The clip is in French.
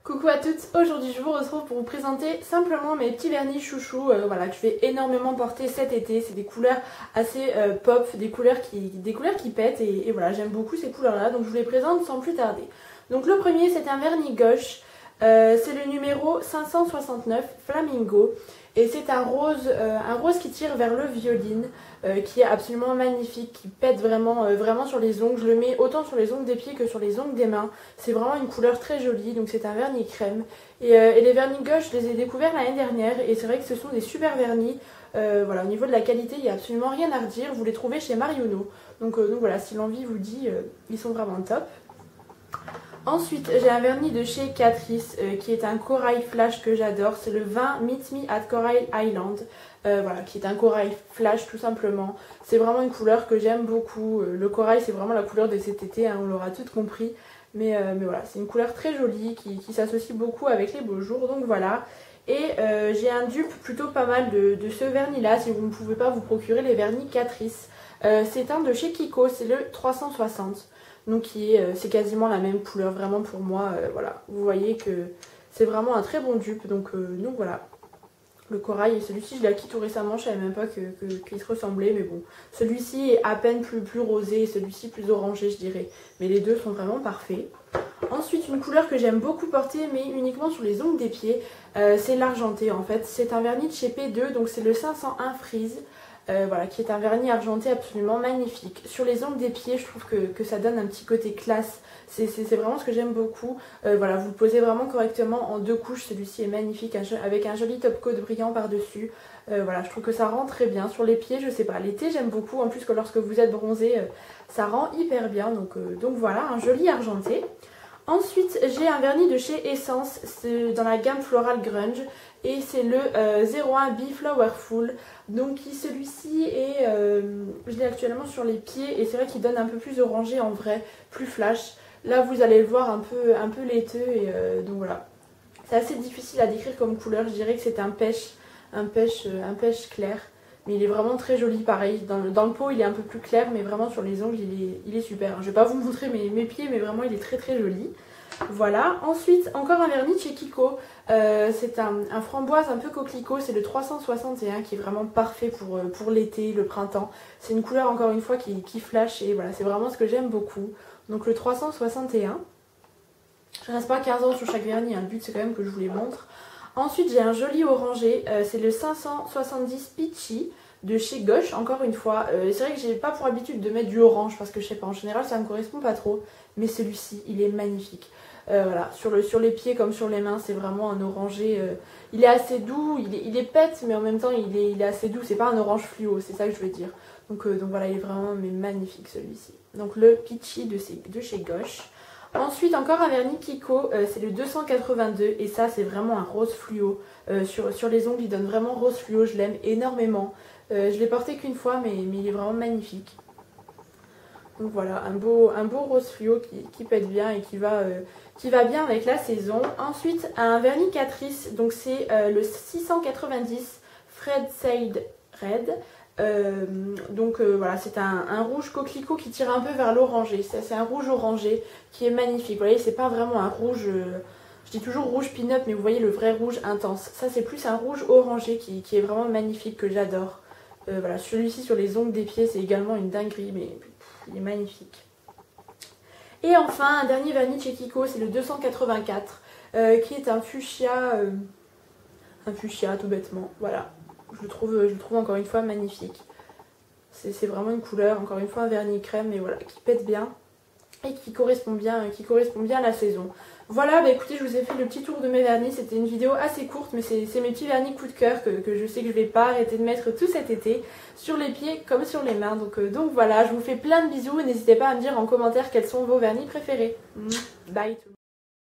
Coucou à toutes, aujourd'hui je vous retrouve pour vous présenter simplement mes petits vernis chouchous voilà, que je vais énormément porter cet été. C'est des couleurs assez pop, des couleurs qui pètent et voilà, j'aime beaucoup ces couleurs là, donc je vous les présente sans plus tarder. Donc le premier c'est un vernis gauche, c'est le numéro 569 Flamingo et c'est un rose qui tire vers le violine, qui est absolument magnifique, qui pète vraiment sur les ongles. Je le mets autant sur les ongles des pieds que sur les ongles des mains. C'est vraiment une couleur très jolie, donc c'est un vernis crème. Et les vernis gauche, je les ai découverts l'année dernière et c'est vrai que ce sont des super vernis. Voilà, au niveau de la qualité, il n'y a absolument rien à redire. Vous les trouvez chez Marionneau. Donc voilà, si l'envie vous dit, ils sont vraiment top. Ensuite, j'ai un vernis de chez Catrice qui est un corail flash que j'adore. C'est le 20 Meet Me at Coral Island. Voilà, qui est un corail flash tout simplement. C'est vraiment une couleur que j'aime beaucoup. Le corail, c'est vraiment la couleur de cet été, hein, on l'aura tout compris. Mais voilà, c'est une couleur très jolie qui s'associe beaucoup avec les beaux jours. Donc voilà. Et j'ai un dupe plutôt pas mal de ce vernis-là, si vous ne pouvez pas vous procurer les vernis Catrice. C'est un de chez Kiko, c'est le 360. Donc c'est quasiment la même couleur vraiment pour moi, voilà, vous voyez que c'est vraiment un très bon dupe, donc voilà, le corail, et celui-ci je l'ai acquis tout récemment, je savais même pas qu'il se ressemblait, mais bon, celui-ci est à peine plus rosé et celui-ci plus orangé je dirais, mais les deux sont vraiment parfaits. Ensuite une couleur que j'aime beaucoup porter mais uniquement sur les ongles des pieds, c'est l'argenté en fait, c'est un vernis de chez P2, donc c'est le 501 Freeze. Voilà, qui est un vernis argenté absolument magnifique. Sur les ongles des pieds, je trouve que ça donne un petit côté classe. C'est vraiment ce que j'aime beaucoup. Voilà, vous le posez vraiment correctement en deux couches. Celui-ci est magnifique avec un joli top coat brillant par-dessus. Voilà, je trouve que ça rend très bien. Sur les pieds, je sais pas, l'été j'aime beaucoup. En plus que lorsque vous êtes bronzé, ça rend hyper bien. Donc voilà, un joli argenté. Ensuite, j'ai un vernis de chez Essence, c'est dans la gamme Floral Grunge et c'est le 01 Be Flowerful. Donc celui-ci est, je l'ai actuellement sur les pieds et c'est vrai qu'il donne un peu plus orangé en vrai, plus flash. Là vous allez le voir un peu laiteux et donc voilà. C'est assez difficile à décrire comme couleur, je dirais que c'est un pêche clair. Mais il est vraiment très joli pareil, dans le pot il est un peu plus clair mais vraiment sur les ongles il est super. Je vais pas vous montrer mes pieds mais vraiment il est très joli. Voilà, ensuite encore un vernis de chez Kiko, c'est un framboise un peu coquelicot, c'est le 361 qui est vraiment parfait pour l'été, le printemps. C'est une couleur encore une fois qui flash et voilà, c'est vraiment ce que j'aime beaucoup. Donc le 361, je reste pas 15 ans sur chaque vernis, hein, le but c'est quand même que je vous les montre. Ensuite j'ai un joli orangé, c'est le 570 Peachy de chez Gauche, encore une fois. C'est vrai que j'ai pas pour habitude de mettre du orange parce que je sais pas, en général ça me correspond pas trop. Mais celui-ci, il est magnifique. Voilà, sur les pieds comme sur les mains, c'est vraiment un orangé. Il est assez doux, il est pète, mais en même temps il est assez doux. C'est pas un orange fluo, c'est ça que je veux dire. Donc voilà, il est vraiment magnifique celui-ci. Donc le Peachy de chez Gauche. Ensuite encore un vernis Kiko, c'est le 282 et ça c'est vraiment un rose fluo. Sur les ongles il donne vraiment rose fluo, je l'aime énormément. Je l'ai porté qu'une fois mais il est vraiment magnifique. Donc voilà, un beau rose fluo qui pète bien et qui va bien avec la saison. Ensuite un vernis Catrice, donc c'est le 690 Fred Side Red. Voilà, c'est un rouge coquelicot qui tire un peu vers l'orangé. C'est un rouge orangé qui est magnifique. Vous voyez, c'est pas vraiment un rouge, je dis toujours rouge pin-up, mais vous voyez le vrai rouge intense. Ça c'est plus un rouge orangé qui est vraiment magnifique, que j'adore. Voilà, celui-ci sur les ongles des pieds c'est également une dinguerie, mais il est magnifique. Et enfin un dernier vernis de chez Kiko, c'est le 284 qui est un fuchsia tout bêtement. Voilà, je le trouve encore une fois magnifique. C'est vraiment une couleur, encore une fois un vernis crème, mais voilà, qui pète bien et qui correspond bien à la saison. Voilà, bah écoutez, je vous ai fait le petit tour de mes vernis. C'était une vidéo assez courte, mais c'est mes petits vernis coup de cœur que je sais que je vais pas arrêter de mettre tout cet été, sur les pieds comme sur les mains. Donc voilà, je vous fais plein de bisous et n'hésitez pas à me dire en commentaire quels sont vos vernis préférés. Bye tout le monde.